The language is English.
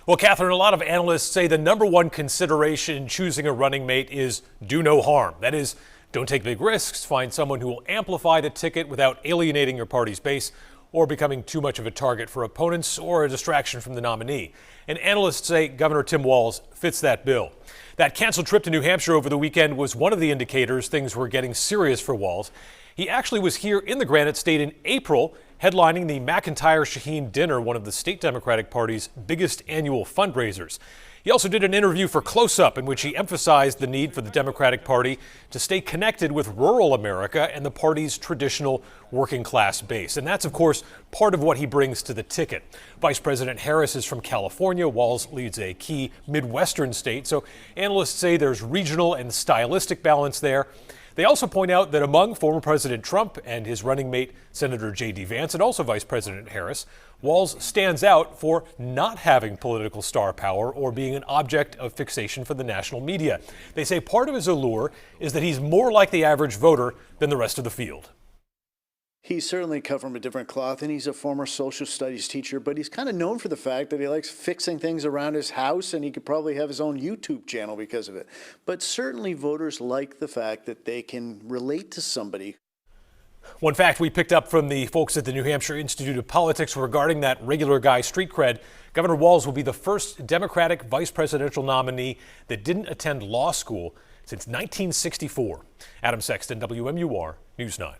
Well, Catherine, a lot of analysts say the number one consideration in choosing a running mate is do no harm. That is, don't take big risks, find someone who will amplify the ticket without alienating your party's base or becoming too much of a target for opponents or a distraction from the nominee. And analysts say Governor Tim Walz fits that bill. That canceled trip to New Hampshire over the weekend was one of the indicators things were getting serious for Walz. He actually was here in the Granite State in April, headlining the McIntyre-Shaheen Dinner, one of the state Democratic Party's biggest annual fundraisers. He also did an interview for Close Up in which he emphasized the need for the Democratic Party to stay connected with rural America and the party's traditional working class base. And that's, of course, part of what he brings to the ticket. Vice President Harris is from California. Walz leads a key Midwestern state. So analysts say there's regional and stylistic balance there. They also point out that among former President Trump and his running mate, Senator J.D. Vance, and also Vice President Harris, Walz stands out for not having political star power or being an object of fixation for the national media. They say part of his allure is that he's more like the average voter than the rest of the field. He's certainly cut from a different cloth, and he's a former social studies teacher, but he's kind of known for the fact that he likes fixing things around his house, and he could probably have his own YouTube channel because of it. But certainly voters like the fact that they can relate to somebody. One fact we picked up from the folks at the New Hampshire Institute of Politics regarding that regular guy street cred, Governor Walz will be the first Democratic vice presidential nominee that didn't attend law school since 1964. Adam Sexton, WMUR News 9.